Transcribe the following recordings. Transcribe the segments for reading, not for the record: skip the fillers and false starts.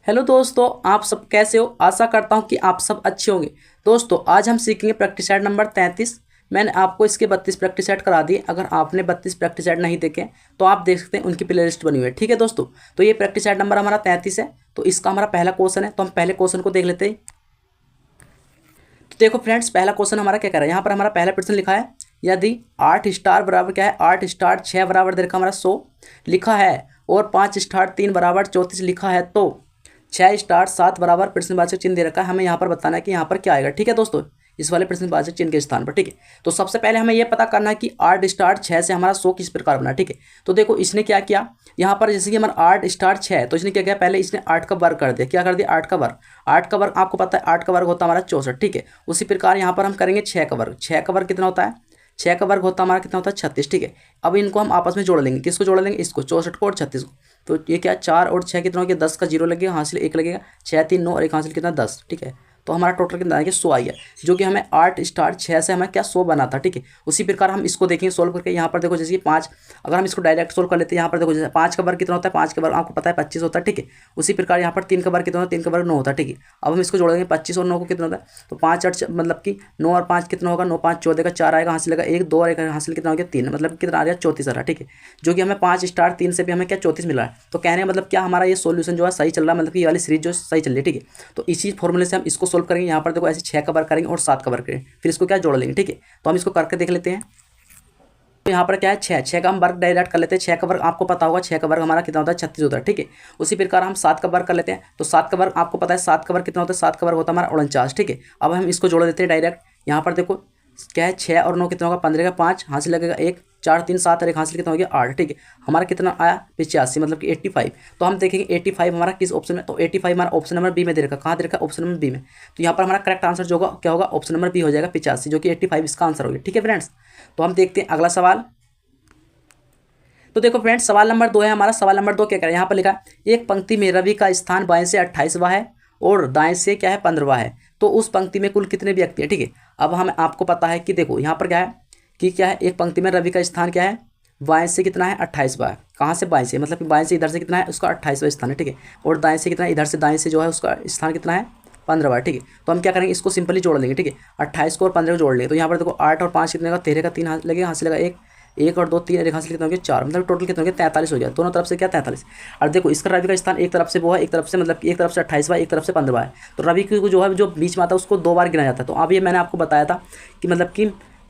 Hello दोस्तों, आप सब कैसे हो। आशा करता हूं कि आप सब अच्छे होंगे। दोस्तों आज हम सीखेंगे प्रैक्टिस सेट नंबर 33। मैंने आपको इसके 32 प्रैक्टिस सेट करा दिए। अगर आपने 32 प्रैक्टिस सेट नहीं देखे तो आप देख सकते हैं, उनकी प्ले लिस्ट बनी हुई है। ठीक है दोस्तों, तो ये प्रैक्टिस सेट नंबर हमारा 33 है। तो इसका हमारा पहला क्वेश्चन है, तो हम पहले क्वेश्चन को देख लेते हैं। तो देखो फ्रेंड्स, पहला क्वेश्चन हमारा क्या कर रहा है। यहाँ पर हमारा पहला प्रश्न लिखा है, यदि 8 स्टार बराबर क्या है, 8 स्टार 6 बराबर दे रखा हमारा 100 लिखा है और 5 स्टार 3 बराबर 34 लिखा है, तो 6 स्टार 7 बराबर प्रश्नवाचक चिन्ह दे रखा है। हमें यहाँ पर बताना है कि यहाँ पर क्या आएगा। ठीक है दोस्तों, इस वाले प्रश्नवाचक चिन्ह के स्थान पर। ठीक है, तो सबसे पहले हमें यह पता करना है कि 8 स्टार 6 से हमारा 100 किस प्रकार बना। ठीक है, तो देखो इसने क्या किया यहाँ पर, जैसे कि हमारा 8 स्टार 6 है, तो इसने क्या किया, पहले इसने 8 का वर्ग कर दिया। क्या कर दिया, 8 का वर्ग। 8 का वर्ग आपको पता है, 8 का वर्ग होता है हमारा 64। ठीक है, उसी प्रकार यहाँ पर हम करेंगे 6 का वर्ग। 6 का वर्ग कितना होता है, 6 का वर्ग होता है हमारा कितना होता है 36। ठीक है, अब इनको हम आपस में जोड़ लेंगे। किसको जोड़ लेंगे, इसको 64 को और 36 को। तो ये क्या 4 और 6 कितना हो गया, 10 का 0 लगेगा, हासिल 1 लगेगा, 6 3 9 और 1 हासिल कितना 10। ठीक है, तो हमारा टोटल कितना आएगा 100 आ गया, जो कि हमें 8 स्टार 6 से हमें क्या 100 बना था। ठीक है, उसी प्रकार हम इसको देखेंगे सोल्व करके। यहाँ पर देखो जैसे कि 5, अगर हम इसको डायरेक्ट सोल्व कर लेते हैं, यहाँ पर देखो जैसे 5 का वर्ग कितना होता है, 5 का वर्ग आपको पता है 25 होता है। ठीक है, उसी प्रकार यहाँ पर 3 का वर्ग कितना होता है, 3 का वर्ग 9 होता है। ठीक है, अब हम इसको जोड़ देंगे 25 और 9 को कितना होता है, तो 5 8 मतलब कि 9 और 5 कितना होगा, 9 5 14 का 4 आएगा, हासिल लगा 1 2 और 1 हासिल कितना हो गया 3, मतलब कितना आ गया 34 आ रहा है। ठीक है, जो कि हमें 5 स्टार 3 से भी हमें क्या 34 मिला है। तो कहने का मतलब क्या, हमारा ये सोल्यूशन जो है सही चल रहा है, मतलब कि ये वाली सीरीज जो सही चल रही है। ठीक है, तो इसी फॉर्मूले से हम इसको सोल्व करेंगे। यहाँ पर देखो 6 का वर्ग करेंगे और 7 का वर्ग करेंगे, फिर इसको क्या जोड़ लेंगे। ठीक है, तो हम इसको करके देख लेते हैं। तो यहाँ पर क्या है 6 का हम वर्ग डायरेक्ट कर लेते हैं। 6 का वर्ग आपको पता होगा, 6 का वर्ग हमारा कितना होता है 36 होता है। ठीक है, उसी प्रकार हम 7 का वर्ग कर लेते हैं। तो 7 का वर्ग आपको पता है, 7 का वर्ग कितना होता है, 7 का वर्ग होता है हमारा 49। ठीक है, अब हम इसको जोड़ देते हैं डायरेक्ट। यहाँ पर देखो क्या है 6 और 9 कितना होगा, 15 का 5 हासिल लगेगा 1 4 3 7 और 1 हासिल कितना हो गया 8। ठीक है, हमारा कितना आया 85, मतलब कि 85। तो हम देखेंगे 85 हमारा किस ऑप्शन में, तो 85 हमारा ऑप्शन नंबर बी में दे रखा। कहाँ दे रखा, ऑप्शन नंबर बी में। तो यहाँ पर हमारा करेक्ट आंसर जो होगा क्या होगा, ऑप्शन नंबर बी हो जाएगा 85, जो कि 85 इसका आंसर हो गया। ठीक है फ्रेंड्स, तो हम देखते हैं अगला सवाल। तो देखो फ्रेंड्स, सवाल नंबर 2 है हमारा। सवाल नंबर 2 क्या करें, यहाँ पर लिखा है, एक पंक्ति में रवि का स्थान बाएं से 28वां है और दाएं से क्या है 15वां है, तो उस पंक्ति में कुल कितने व्यक्ति हैं। ठीक है, अब हम आपको पता है कि देखो यहाँ पर क्या है कि क्या है, एक पंक्ति में रवि का स्थान क्या है, बाएं से कितना है 28वां है। कहाँ से, बाएं से, मतलब कि बाएं से इधर से कितना है उसका 28वां स्थान है। ठीक है, और दाएं से कितना है, इधर से दाएं से जो है उसका स्थान कितना है 15वां। ठीक है, तो हम क्या करेंगे, इसको सिंपली जोड़ लेंगे। ठीक है, 28 को और 15 को जोड़ लेंगे। तो यहाँ पर देखो 8 और 5 कितने का, 13 का 3 लगेगा, हासिल लगा 1 1 और 2 3 एक हासिल कितना हो गया 4, मतलब टोटल कितना हो गया 43 हो गया। दोनों तरफ से क्या 43। और देखो इसका रवि का स्थान एक तरफ से वो है, एक तरफ से मतलब कि एक तरफ से 28वां, एक तरफ से 15वां है। तो रवि को जो है जो बीच में आता है उसको 2 बार गिना जाता है। तो अब ये मैंने आपको बताया था कि मतलब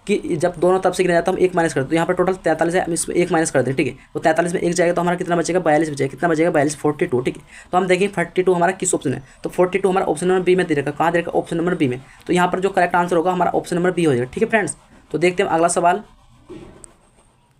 कि जब दोनों तरफ से गिना जाता है हम 1 माइनस करते हैं। तो यहाँ पर टोटल 43 है, हम इसमें 1 माइनस कर दें। ठीक है, तो 43 में 1 जाएगा तो हमारा कितना बचेगा 42 बचेगा। कितना बचेगा 42, 42। ठीक है, तो हम देखेंगे 42 हमारा किस ऑप्शन है, तो 42 हमारा ऑप्शन नंबर बी में दे रखा। कहाँ दे रखा, ऑप्शन नंबर बी में। तो यहाँ पर जो करेक्ट आंसर होगा हमारा ऑप्शन नंबर बी हो जाएगा। ठीक है फ्रेंड्स, तो देखते हैं अगला सवाल।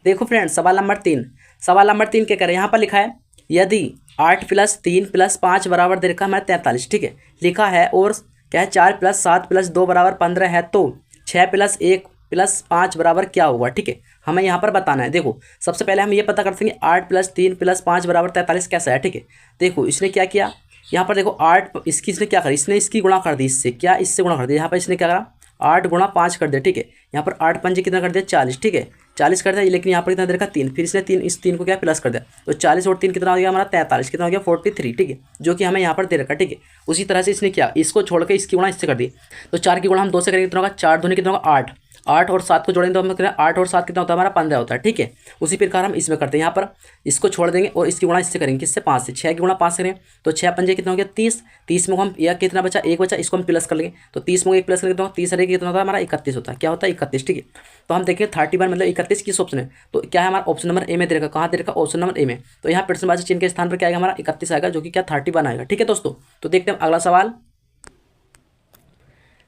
देखो फ्रेंड्स, सवाल नंबर 3। सवाल नंबर 3 क्या करें, यहाँ पर लिखा है, यदि 8 + 3 + 5 बराबर दे रखा हमारा 43। ठीक है, लिखा है और क्या है 4 + 7 + 2 बराबर 15 है, तो 6 + 1 + 5 बराबर क्या होगा। ठीक है, हमें यहाँ पर बताना है। देखो सबसे पहले हम ये पता करते हैं कि 8 + 3 + 5 बराबर 43 कैसा है। ठीक है, देखो इसने क्या किया, यहाँ पर देखो 8 इसकी इसने क्या करी, इसने इसकी गुणा कर दी, इससे क्या इससे गुणा कर दिया। यहाँ पर इसने क्या करा 8 गुणा 5 कर दिया। ठीक है, यहाँ पर 8 पंजे कितना कर दिया 40। ठीक है, 40 कर दिया, लेकिन यहाँ पर कितना दे रखा 3, फिर इसने 3 इस 3 को क्या प्लस कर दिया। तो 40 और 3 कितना हो गया हमारा 43, कितना हो गया 43। ठीक है, जो कि हमें यहाँ पर दे रखा। ठीक है, उसी तरह से इसने क्या इसको छोड़ के इसकी गुणा इससे कर दी। तो 4 की गुणा हम 2 से करेंगे, कितना होगा 4 दूनी कितना होगा 8, 8 और 7 को जोड़ेंगे तो हम कितना 8 और 7 कितना होता है हमारा 15 होता है। ठीक है, उसी प्रकार हम इसमें करते हैं, यहाँ पर इसको छोड़ देंगे और इसकी गुणा इससे करेंगे, किससे 5 से। 6 की गुणा 5 करें तो 6 पंजे कितना हो गया 30, 30 में हम या कितना बचा 1 बचा, इसको हम प्लस कर लेंगे। तो 30 में 1 प्लस करेंगे तो 30 कितना होता है हमारा 31 होता है। क्या होता है 31। ठीक है, तो हम देखें 31 मतलब 31 किस ऑप्शन है, तो क्या है हमारा ऑप्शन नंबर ए में दे रखा। कहाँ दे रखा, ऑप्शन नंबर ए में। तो यहाँ प्रश्नवाचक चिन्ह के स्थान पर क्या आएगा हमारा 31 आएगा, जो कि क्या 31 आएगा। ठीक है दोस्तों, तो देखते हैं अगला सवाल।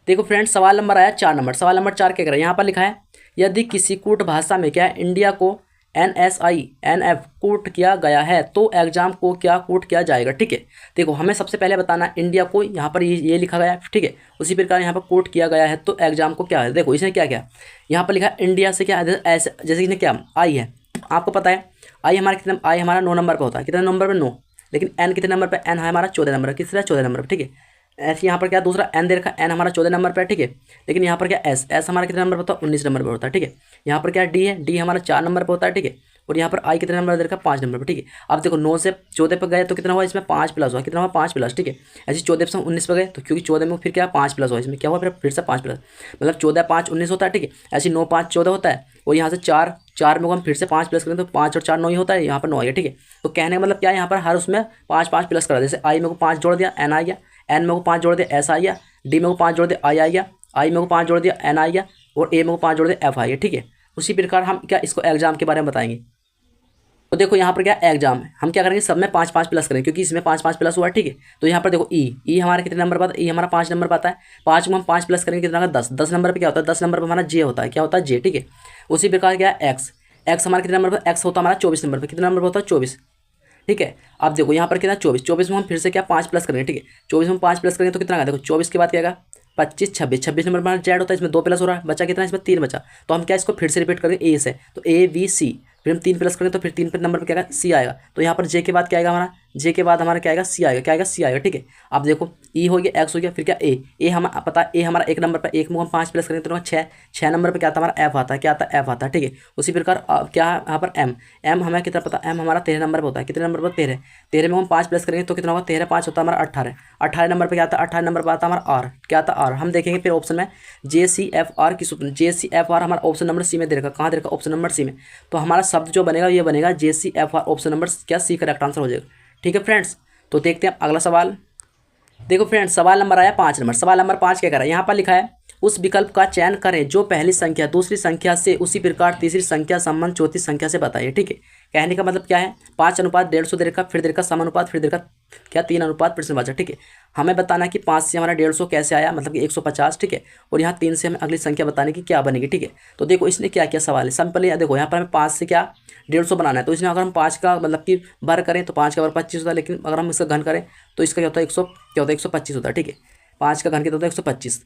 देखो फ्रेंड्स, सवाल नंबर आया 4 नंबर। सवाल नंबर 4 क्या कर रहा है, यहाँ पर लिखा है, यदि किसी कूट भाषा में क्या है इंडिया को NSINF कूट किया गया है, तो एग्जाम को क्या कूट किया जाएगा। ठीक है, देखो हमें सबसे पहले बताना है इंडिया को, यहाँ पर ये लिखा गया है। ठीक है, उसी प्रकार यहाँ पर कूट किया गया है तो एग्जाम को क्या है। देखो इसने क्या किया, यहाँ पर लिखा है इंडिया से क्या ऐसे, जैसे इसने क्या आई है, आपको पता है आई हमारा कितना, आई हमारा 9 नंबर पर होता है। कितने नंबर पर 9, लेकिन एन कितने नंबर पर, एन है हमारा 14 नंबर, कितना 14 नंबर पर। ठीक है, ऐसे यहाँ पर क्या दूसरा एन दे रखा, एन हमारा 14 नंबर पर है। ठीक है, लेकिन यहाँ पर क्या एस, एस हमारा कितने नंबर पर होता है 19 नंबर पर होता है। ठीक है, यहाँ पर क्या डी है, डी हमारा 4 नंबर पर होता है। ठीक है, और यहाँ पर आई कितने नंबर दे रखा है 5 नंबर पर, ठीक है। अब देखो 9 से 14 पर गए तो कितना हुआ इसमें 5 प्लस हुआ, कितना हुआ 5 प्लस, ठीक है। ऐसे 14 से 19 पर गए तो क्योंकि 14 में फिर क्या 5 प्लस हुआ, इसमें क्या हुआ फिर से 5 प्लस, मतलब 14 5 19 होता है, ठीक है। ऐसे 9 5 14 होता है और यहाँ से 4 में हम फिर से 5 प्लस करें तो 5 और 4 9 ही होता है, यहाँ पर 9 है, ठीक है। तो कहने का मतलब क्या है, यहाँ पर हर उसमें 5 5 प्लस करा, जैसे आई में को 5 जोड़ दिया एन आ गया, एन में को 5 जोड़ दिया एस आ गया, डी में को 5 जोड़ दिया आई आ गया, आई में को 5 जोड़ दिया एन आ गया और ए में को 5 जोड़ दिया एफ आ गया, ठीक है। उसी प्रकार हम क्या इसको एग्जाम के बारे में बताएंगे। तो देखो यहाँ पर क्या एग्जाम है, हम क्या करेंगे सब में 5 5 प्लस करेंगे क्योंकि इसमें 5 5 प्लस हुआ, ठीक है। तो यहाँ पर देखो ई हमारा कितने नंबर पाता है, ई हमारा 5 नंबर पाता है, 5 में हम 5 प्लस करेंगे कितना का 10, 10 नंबर पर क्या होता है 10 नंबर पर हमारा जे होता है, क्या होता है जे, ठीक है। उसी प्रकार क्या है एक्स हमारा कितने नंबर पर, एक्स होता है हमारा 24 नंबर पर, कितना नंबर होता है 24, ठीक है। अब देखो यहाँ पर कितना 24 में हम फिर से क्या 5 प्लस करेंगे, ठीक है। 24 में हम 5 प्लस करेंगे तो कितना देखो 24 के बाद क्या आएगा 25 26 नंबर पर जेड होता है, इसमें 2 प्लस हो रहा है, बचा कितना इसमें 3 बचा। तो हम क्या इसको फिर से रिपीट करेंगे ए से, तो ए बी सी, फिर हम 3 प्लस करेंगे तो फिर 3 पर नंबर पर क्या आएगा सी आएगा। तो यहाँ पर जे के बाद क्या आएगा हमारा, जे के बाद हमारा क्या आएगा सी आएगा, क्या आएगा सी आएगा, ठीक है। अब देखो ई हो गया एक्स हो गया, फिर क्या ए हमारा पता है ए हमारा 1 नंबर पर, 1 में हम 5 प्लस करेंगे तो 6 नंबर पर क्या आता है हमारा एफ आता है, क्या आता है एफ आता है, ठीक है। उसी प्रकार क्या है यहाँ पर एम हमें कितना पता, एम हमारा 13 नंबर पर होता है, कितने नंबर पर 13 में हम 5 प्लस करेंगे तो कितना होगा 13 5 होता है हमारा 18 नंबर पर क्या आता है 18 नंबर पर आता है हमारा आर, क्या आता है आर। हम देखेंगे फिर ऑप्शन में जे सी एफ आर की सूत्र, जे सी एफ आर हमारा ऑप्शन नंबर सी में दे रखा, कहाँ दे रखा ऑप्शन नंबर सी में। तो हमारा शब्द जो बनेगा ये बनेगा J C F R, option number क्या सी करेक्ट आंसर हो जाएगा, ठीक है फ्रेंड्स। तो देखते हैं अगला सवाल। देखो फ्रेंड्स सवाल नंबर आया 5 नंबर, सवाल नंबर 5 क्या कर रहा है, यहाँ पर लिखा है उस विकल्प का चयन करें जो पहली संख्या दूसरी संख्या से उसी प्रकार तीसरी संख्या संबंध चौथी संख्या से बताइए, ठीक है। कहने का मतलब क्या है 5 अनुपात 150 दे रखा, फिर दे रखा समानुपात, फिर दे रखा क्या 3 अनुपात फिर से बचा, ठीक है। हमें बताना है कि 5 से हमारा 150 कैसे आया, मतलब कि 150, ठीक है। और यहाँ 3 से हमें अगली संख्या बताने की क्या बनेगी, ठीक है। तो देखो इसने क्या किया सवाल है सिंपल, देखो यहाँ पर हमें 5 से क्या 150 बनाना है, तो इसमें अगर हम 5 का मतलब कि वर्ग करें तो 5 का वर्ग 25 होता है, लेकिन अगर हम इसका घन करें तो इसका क्या होता है 125 होता है, ठीक है। 5 का घन कितना होता है 125,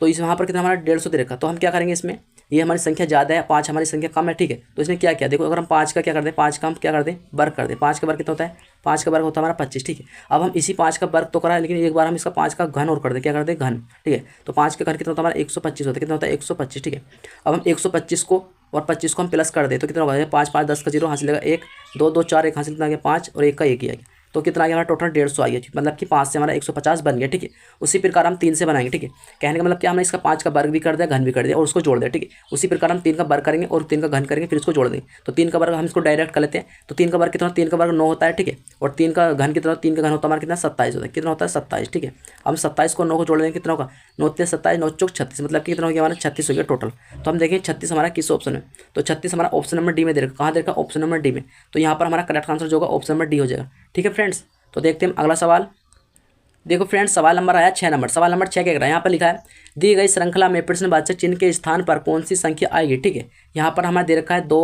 तो इस वहाँ पर कितना हमारा 150 दे रखा। तो हम क्या करेंगे इसमें, ये हमारी संख्या ज़्यादा है 5 हमारी संख्या कम है, ठीक है। तो इसने क्या किया देखो, अगर हम 5 का क्या कर दें 5 का हम क्या कर दें वर्ग कर दें, 5 का वर्ग कितना होता है 5 का वर्ग होता है हमारा 25, ठीक है। अब हम इसी 5 का वर्ग तो करा है, लेकिन एक बार हम इसका 5 का घन और कर दें, क्या कर दें घन, ठीक है। तो 5 का घन कितना होता है हमारा 125 होता है, कितना होता है 125, ठीक है। अब हम 125 को और 25 को हम प्लस कर दें तो कितना होगा 5 5 10 का 0 हासिल लेगा 1 2 2 4 1 हासिल कितना आ गया 5 और 1 का 1 ही आ गया। तो कितना आ गया हमारा टोटल 150 आ गया, मतलब कि 5 से हमारा 150 बन गया, ठीक है। उसी प्रकार हम 3 से बनाएंगे, ठीक है। कहने का मतलब क्या हमने इसका 5 का वर्ग भी कर दिया घन भी कर दिया और उसको जोड़ दिया, ठीक है। उसी प्रकार हम 3 का वर्ग करेंगे और 3 का घन करेंगे फिर उसको जोड़ देंगे। तो 3 का वर्ग हम इसको डायरेक्ट कर लेते हैं, तो 3 का वर्ग कितना 3 का वर्ग 9 होता है, ठीक है। और 3 का घन कितना 3 का घन होता है हमारा कितना 27 होता है, कितना होता है 27, ठीक है। हम 27 को 9 को जोड़ देंगे कितना होगा 9 3 27 9 चौक 36, मतलब कि कितना हो गया हमारा 36 हो गया टोटल। तो हम देखें 36 हमारा किस ऑप्शन में, तो 36 हमारा ऑप्शन नंबर डी में दे रखा, कहाँ दे रखा ऑप्शन नंबर डी में। तो यहाँ पर हमारा करेक्ट आंसर जो होगा ऑप्शन नंबर डी हो जाएगा, ठीक है फ्रेंड्स। तो देखते हैं अगला सवाल। देखो फ्रेंड्स सवाल नंबर आया 6 नंबर, सवाल नंबर 6 क्या कह रहा है, यहाँ पर लिखा है दी गई श्रृंखला में प्रश्नवाचक चिन्ह के स्थान पर कौन सी संख्या आएगी, ठीक है। यहाँ पर हमें दे रखा है 2,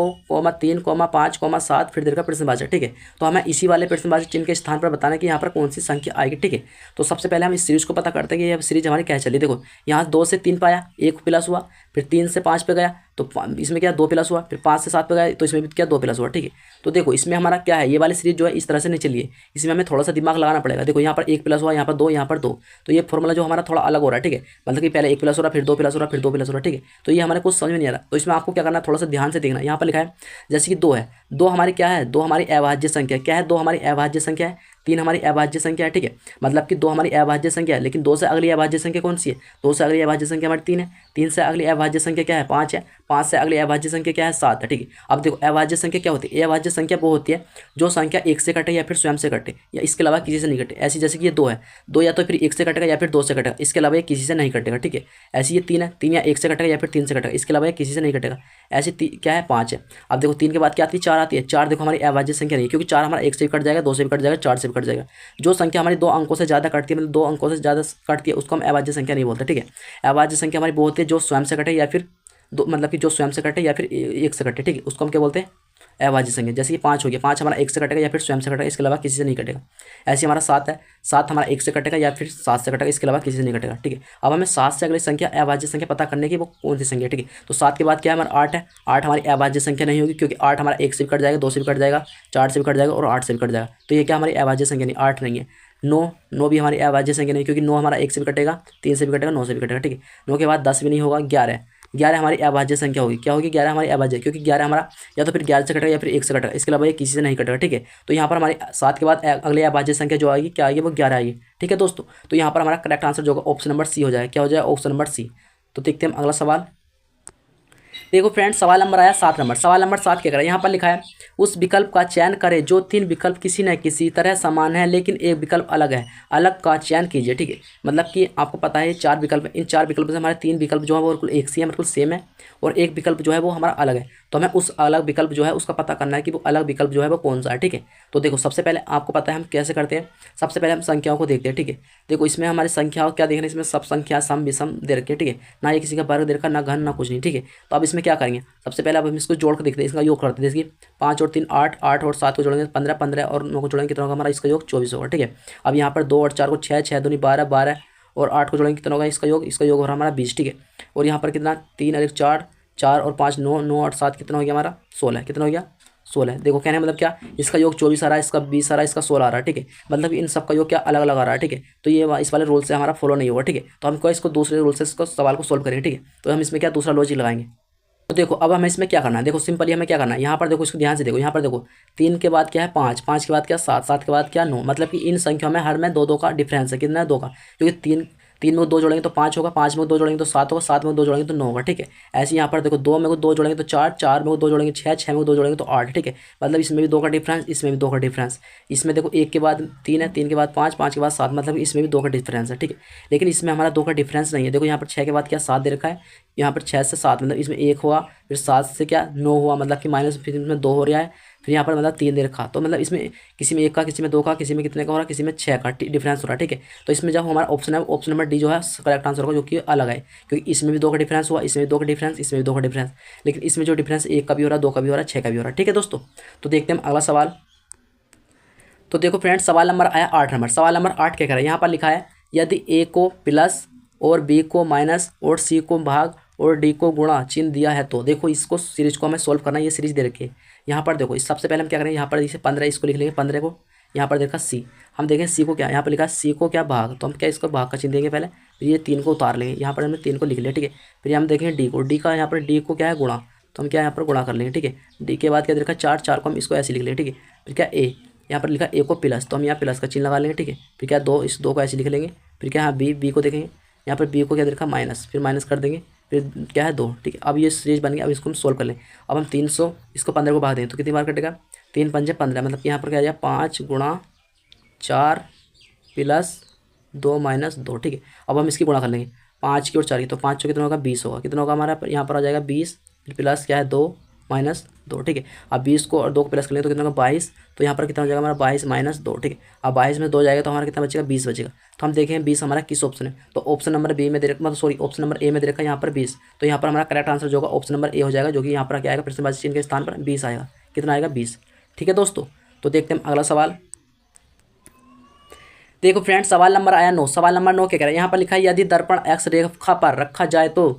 3, 5, 7, फिर दे रखा प्रश्नवाचक, ठीक है। तो हमें इसी वाले प्रश्नवाचक चिन्ह के स्थान पर बताना है कि यहाँ पर कौन सी संख्या आएगी, ठीक है। तो सबसे पहले हम इस सीरीज को पता करते हैं कि यह सीरीज हमारी क्या चली। देखो यहाँ 2 से 3 पाया 1 प्लस हुआ, फिर 3 से 5 पे गया तो इसमें क्या 2 प्लस हुआ, फिर 5 से 7 पे गया तो इसमें भी क्या 2 प्लस हुआ, ठीक है। तो देखो इसमें हमारा क्या है ये वाली सीरीज जो है इस तरह से नहीं चली है, इसमें हमें थोड़ा सा दिमाग लगाना पड़ेगा। देखो यहाँ पर 1 प्लस हुआ, यहाँ पर 2, यहाँ पर 2, तो ये फॉर्मूला जो हमारा थोड़ा अलग हो रहा है, ठीक है। मतलब कि पहले 1 प्लस हो रहा, फिर 2 प्लस हो रहा, फिर 2 प्लस हो रहा, ठीक है। तो ये हमारे कुछ समझ में नहीं आ रहा, तो इसमें आपको क्या करना है थोड़ा सा ध्यान से देखना। यहाँ पर लिखा है जैसे कि 2 है, 2 हमारी क्या है 2 हमारी अभाज्य संख्या, क्या है 2 हमारी अभाज्य संख्या है, 3 हमारी अभाज्य संख्या है, ठीक है। मतलब कि 2 हमारी अभाज्य संख्या है, लेकिन 2 से अगली अभाज्य संख्या कौन सी है 2 से अगली अभाज्य संख्या हमारी 3 है, 3 से अगली अभाज्य संख्या क्या है 5 है, 5 से अगली अभाज्य संख्या क्या है 7 है, ठीक है। अब देखो अभाज्य संख्या क्या होती है, अभाज्य संख्या वो होती है जो संख्या 1 से कटे या फिर स्वयं से कटे या इसके अलावा किसी से नहीं कटे। ऐसी जैसे कि ये 2 है, 2 या तो फिर 1 से कटेगा या फिर 2 से कटेगा, इसके अलावा ये किसी से नहीं कटेगा, ठीक है। ऐसी ये 3 है, 3 या 1 से कटेगा या फिर 3 से कटेगा, इसके अलावा ये किसी से नहीं कटेगा। ऐसी क्या है 5 है। अब देखो 3 के बाद क्या आती है 4 आती है, 4 देखो हमारी अभाज्य संख्या नहीं है क्योंकि 4 हमारा 1 से भी कट जाएगा, 2 से भी कट जाएगा, 4 से भी कट जाएगा। जो संख्या हमारी 2 अंकों से ज़्यादा कटती है, मतलब 2 अंकों से ज़्यादा कटती है उसको हम अभाज्य संख्या नहीं बोलते, ठीक है। अभाज्य संख्या हमारी वो होती है जो स्वयं से कटे या फिर मतलब कि जो स्वयं से कटे या फिर 1 से कटे, ठीक है, उसको हम क्या बोलते हैं अभाज्य संख्या। जैसे कि 5 हो गया, 5 हमारा 1 से कटेगा या फिर स्वयं से कटेगा, इसके अलावा किसी से नहीं कटेगा। ऐसे हमारा 7 है, 7 हमारा 1 से कटेगा या फिर 7 से कटेगा, इसके अलावा किसी से नहीं कटेगा, ठीक है। अब हमें 7 से अगली संख्या अभाज्य संख्या पता करने की वो कौन सी संख्या, ठीक है। तो 7 के बाद क्या है हमारा 8 है, 8 हमारी अभाज्य संख्या नहीं होगी क्योंकि 8 हमारा 1 से भी कट जाएगा, 2 से भी कट जाएगा, 4 से भी कट जाएगा और 8 से भी कट जाएगा। तो ये क्या हमारी अभाज्य संख्या नहीं 8 नहीं है। 9 भी हमारी अभाज्य संख्या नहीं क्योंकि 9 हमारा 1 से भी कटेगा, 3 से भी कटेगा, 9 से भी कटेगा, ठीक है। 9 के बाद 10 भी नहीं होगा, 11 है, 11 हमारी अभाज्य संख्या होगी। क्या होगी? 11 हमारी अभाज्य, क्योंकि 11 हमारा या तो फिर 11 से कटेगा या फिर 1 से कटेगा, इसके अलावा ये किसी से नहीं कटेगा। ठीक है, तो यहाँ पर हमारी 7 के बाद अगले अभाज्य संख्या जो आएगी क्या आएगी? वो 11 आएगी। ठीक है दोस्तों, तो यहाँ पर हमारा करेक्ट आंसर जो होगा ऑप्शन नंबर सी हो जाएगा। क्या हो जाएगा? Option number C. तो देखते हैं हम अगला सवाल। देखो फ्रेंड्स, सवाल नंबर आया 7 नंबर। सवाल नंबर 7 क्या कर रहा है? यहाँ पर लिखा है उस विकल्प का चयन करें जो 3 विकल्प किसी न किसी तरह समान है लेकिन एक विकल्प अलग है, अलग का चयन कीजिए। ठीक है, मतलब कि आपको पता है 4 विकल्प, इन 4 विकल्प से हमारे 3 विकल्प जो है वो बिल्कुल एक सी है, बिल्कुल सेम है, और एक विकल्प जो है वो हमारा अलग है। तो हमें उस अलग विकल्प जो है उसका पता करना है कि वो अलग विकल्प जो है वो कौन सा है। ठीक है, तो देखो सबसे पहले आपको पता है हम कैसे करते हैं। सबसे पहले हम संख्याओं को देखते हैं। ठीक है, देखो इसमें हमारी संख्याओं क्या देख रहे हैं, इसमें सब संख्या सम विषम दे रखी है। ठीक है, ना ये किसी का वर्ग दे रखा, ना घन, ना कुछ नहीं। ठीक है, तो अब इसमें क्या करेंगे? सबसे पहले अब हम इसको जोड़ कर देखते हैं, इसका योग करते हैं। जैसे कि 5 और 3 8, 8 और 7 को जोड़ेंगे 15, 15 और 9 को जोड़ेंगे कितना होगा? हमारा इसका योग 24 होगा। ठीक है, अब यहाँ पर 2 और 4 को 6, 6 दूनी 12, 12 और 8 को जोड़ेंगे कितना होगा? इसका योग हो रहा हमारा 20। ठीक है, और यहाँ पर कितना? 3 और 1 4, 4 और 5 9, 9 और 7 कितना हो गया हमारा? 16। कितना हो गया? 16। देखो कहने मतलब क्या, इसका योग 24 आ रहा है, इसका 20 आ रहा है, इसका 16 आ रहा है। ठीक है, मतलब इन सब का योग क्या अलग अलग आ रहा है। ठीक है, तो ये इस वाले रूल से हमारा फॉलो नहीं होगा। ठीक है, तो हम इसको दूसरे रूल से इसको सवाल को सोल्व करेंगे। ठीक है, तो हम इसमें क्या दूसरा लॉजिक लगाएंगे। तो देखो अब हमें इसमें क्या करना है, देखो सिंपली हमें क्या करना है, यहाँ पर देखो इसको ध्यान से देखो, यहाँ पर देखो 3 के बाद क्या है? 5, 5 के बाद क्या? 7, 7 के बाद क्या? 9, मतलब कि इन संख्याओं में हर में 2 2 का डिफरेंस है। कितना है? 2 का, क्योंकि 3 में 2 जोड़ेंगे तो 5 होगा, 5 में 2 जोड़ेंगे तो 7 होगा, 7 में 2 जोड़ेंगे तो 9 होगा। ठीक है, ऐसे यहाँ पर देखो 2 में 2 जोड़ेंगे तो 4, 4 में 2 जोड़ेंगे 6, 6 में 2 जोड़ेंगे तो 8। ठीक है, मतलब इसमें भी 2 का डिफरेंस, इसमें भी 2 का डिफरेंस। इसमें देखो 1 के बाद 3 है, 3 के बाद 5, 5 के बाद 7, मतलब इसमें भी 2 का डिफरेंस है। ठीक है, लेकिन इसमें हमारा 2 का डिफरेंस नहीं है। देखो यहाँ पर 6 के बाद क्या? 7 दे रखा है, यहाँ पर 6 से 7 मतलब इसमें 1 हुआ, फिर 7 से क्या? 9 हुआ, मतलब कि माइनस, फिर इसमें 2 हो रहा है, फिर यहाँ पर मतलब 3 दे रखा। तो मतलब इसमें किसी में 1 का, किसी में 2 का, किसी में कितने का हो रहा है, किसी में 6 का डिफरेंस हो रहा है। ठीक है, तो इसमें जब हमारा ऑप्शन है, ऑप्शन नंबर डी जो है करेक्ट आंसर होगा, जो कि अलग है, क्योंकि इसमें भी 2 का डिफरेंस हुआ, इसमें भी 2 का डिफरेंस, इसमें भी 2 का डिफरेंस, लेकिन इसमें जो डिफरेंस 1 का भी हो रहा है, 2 का भी हो रहा है, 6 का भी हो रहा है। ठीक है दोस्तों, तो देखते हैं हम अगला सवाल। तो देखो फ्रेंड्स, सवाल नंबर आया 8 नंबर। सवाल नंबर 8 क्या कह रहा है? यहाँ पर लिखा है यदि ए को प्लस और बी को माइनस और सी को भाग और डी को गुणा चिन्ह दिया है, तो देखो इसको सीरीज को हमें सोल्व करना है। ये सीरीज दे रखी है। यहाँ पर देखो इस सबसे पहले हम क्या करेंगे, यहाँ पर जैसे 15 इसको लिख लेंगे, 15 को यहाँ पर देखा सी, हम देखें सी को क्या, यहाँ पर लिखा है सी को क्या? भाग, तो हम क्या इसको भाग का चिन्ह देंगे पहले, फिर ये 3 को उतार लेंगे, यहाँ पर हमने 3 को लिख लिया। ठीक है, फिर हम देखेंगे डी को, डी का यहाँ पर डी को क्या है? गुणा, तो हम क्या यहाँ पर गुणा कर लेंगे। ठीक है, डी के बाद क्या देखा? 4, 4 को हम इसको ऐसे लिख लेंगे। ठीक है, फिर क्या ए, यहाँ पर लिखा ए को प्लस, तो हम यहाँ प्लस का चिन्ह लगा लेंगे। ठीक है, फिर क्या 2, इस 2 को ऐसे लिख लेंगे। फिर क्या? हाँ बी, बी को देखेंगे, यहाँ पर बी को क्या देखा? माइनस, फिर माइनस कर देंगे, फिर क्या है? 2। ठीक है, अब ये सीरीज बन गया। अब इसको हम सोल्व कर लें। अब हम 300 इसको 15 को भाग दें तो कितनी बार कटेगा? 3 पंजे 15, मतलब कि यहाँ पर क्या आ जाएगा? 5 गुणा 4 प्लस 2 माइनस 2। ठीक है, अब हम इसकी गुणा कर लेंगे 5 की और 4 की, तो 5 कितना होगा? 20 होगा। कितना होगा हमारा? यहाँ पर आ जाएगा 20, फिर प्लस क्या है? 2 माइनस 2। ठीक है, अब 20 को और 2 को प्लस कर लेंगे तो कितना होगा? 22। तो यहाँ पर कितना हो जाएगा हमारा? 22 माइनस 2। ठीक है, अब 22 में 2 जाएगा तो हमारा कितना बचेगा? 20 बचेगा। तो हम देखें 20 हमारा किस ऑप्शन है, तो ऑप्शन नंबर बी में दे रखा, मतलब सॉरी ऑप्शन नंबर ए में दे रखा है यहाँ पर 20। तो यहाँ पर हमारा करेक्ट आंसर जो होगा ऑप्शन नंबर ए हो जाएगा, जो कि यहाँ पर क्या आएगा? प्रश्नवाची चिन्ह के स्थान पर 20 आएगा। कितना आएगा? 20। ठीक है दोस्तों, तो देखते हैं अगला सवाल। देखो फ्रेंड्स, सवाल नंबर आया 9। सवाल नंबर 9 क्या कह रहा है? यहाँ पर लिखा है यदि दर्पण एक्स रेखा पर रखा जाए तो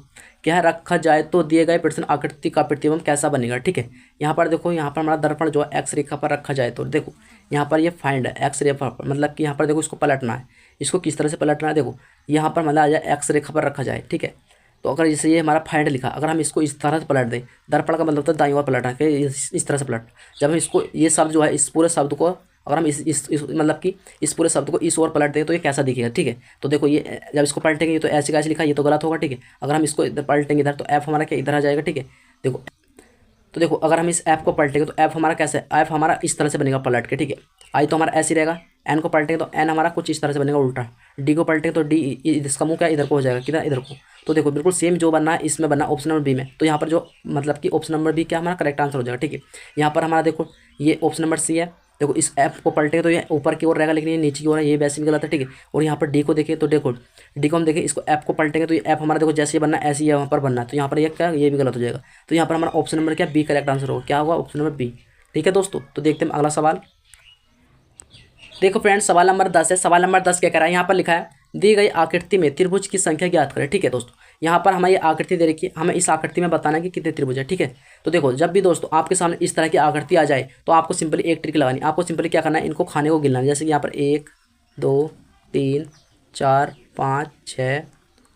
क्या रखा जाए तो दिए गए प्रश्न आकृति का प्रतिबिंब कैसा बनेगा। ठीक है, यहाँ पर देखो, यहाँ पर हमारा दर्पण जो है एक्स रेखा पर रखा जाए तो देखो यहाँ पर ये फाइंड है एक्स रेखा पर, मतलब कि यहाँ पर देखो इसको पलटना है। इसको किस तरह से पलटना है? देखो यहाँ पर मतलब आ जाए एक्स रेखा पर रखा जाए। ठीक है, तो अगर जैसे ये हमारा फाइंड लिखा, अगर हम इसको इस तरह से पलट दें, दर्पण का मतलब होता है दाईं ओर पलटना, कि इस तरह से पलट, जब हम इसको ये शब्द जो है इस पूरे शब्द को अगर हम इस मतलब कि इस पूरे शब्द को इस ओर पलट दें तो ये कैसा दिखेगा। ठीक है, तो देखो ये जब इसको पलटेंगे तो ऐसे कैसे लिखा, ये तो गलत होगा। ठीक है, अगर हम इसको इधर पलटेंगे इधर तो एफ हमारा क्या इधर आ जाएगा। ठीक है, देखो तो देखो अगर हम इस ऐप को पलटेंगे तो ऐप हमारा कैसे, ऐप हमारा इस तरह से बनेगा पलट के। ठीक है, आई तो हमारा ऐसे ही रहेगा। एन को पलटेंगे तो एन हमारा कुछ इस तरह से बनेगा उल्टा। डी को पलटेंगे तो डी इसका मुंह क्या इधर को हो जाएगा, किधर? इधर को। तो देखो बिल्कुल सेम जो बनना है इसमें बनना ऑप्शन नंबर बी में। तो यहाँ पर जो मतलब कि ऑप्शन नंबर बी क्या हमारा करेक्ट आंसर हो जाएगा। ठीक है, यहाँ पर हमारा देखो ये ऑप्शन नंबर सी है। देखो इस ऐप को पलटेंगे तो ये ऊपर की ओर रहेगा, लेकिन ये नीचे की ओर है, ये वैसे भी गलत है। ठीक है, और यहाँ पर डी को देखें तो देखो डी को हम देखें, इसको ऐप को पलटेंगे तो ये ऐप हमारा देखो जैसे ये बनना है ऐसे ही यहाँ पर बनना है, तो यहाँ पर ये क्या, ये भी गलत हो जाएगा। तो यहाँ पर हमारा ऑप्शन नंबर क्या? बी करेक्ट आंसर होगा। क्या होगा? Option number B. ठीक है दोस्तों, तो देखते हैं अगला सवाल। देखो फ्रेंड्स, सवाल नंबर 10 है। सवाल नंबर 10 क्या कह रहा है? यहाँ पर लिखा है दी गई आकृति में त्रिभुज की संख्या ज्ञात करें। ठीक है दोस्तों, यहाँ पर हमें ये आकृति दे रखी है, हमें इस आकृति में बताना है कि कितने त्रिभुज है। ठीक है, तो देखो जब भी दोस्तों आपके सामने इस तरह की आकृति आ जाए तो आपको सिंपली एक ट्रिक लगानी, आपको सिंपली क्या करना है, इनको खाने को गिनना है। जैसे कि यहाँ पर 1 2 3 4 5 6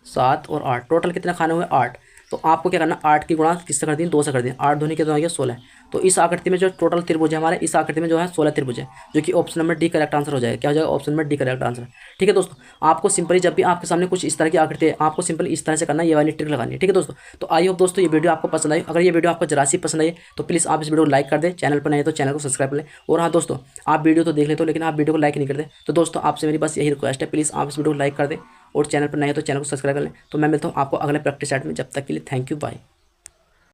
7 और 8, टोटल कितने खाने हुए? 8। तो आपको क्या करना, 8 की गुणा किससे कर दी, 2 से कर दी। 8 दूनी कितना हो गया, 16। तो इस आकृति में जो टोटल त्रिभुज है हमारे, इस आकृति में जो है 16 त्रिभुज है, जो कि option number D correct answer हो जाएगा। क्या हो जाएगा, option number D correct answer. ठीक है दोस्तों, आपको सिंपली जब भी आपके सामने कुछ इस तरह की आकृति है, आपको सिंपली इस तरह से करना है, ये वाली ट्रिक लगानी है। ठीक है दोस्तों, तो आई होप दोस्तों ये वीडियो आपको पसंद आई। अगर ये वीडियो आपको जरा सी पसंद आई तो प्लीज़ आप इस वीडियो को लाइक कर दें, चैनल पर नहीं तो चैनल को सब्सक्राइब कर लें। और हाँ दोस्तों, आप वीडियो तो देख लेते हो लेकिन आप वीडियो को लाइक नहीं करते, तो दोस्तों आपसे मेरी बस यही रिक्वेस्ट है, प्लीज़ आप इस वीडियो को लाइक कर दें और चैनल पर नहीं तो चैनल को सब्सक्राइब कर लें। तो मैं मिलता हूँ आपको अगले प्रैक्टिस सेट में, जब तक के लिए थैंक यू, बाय।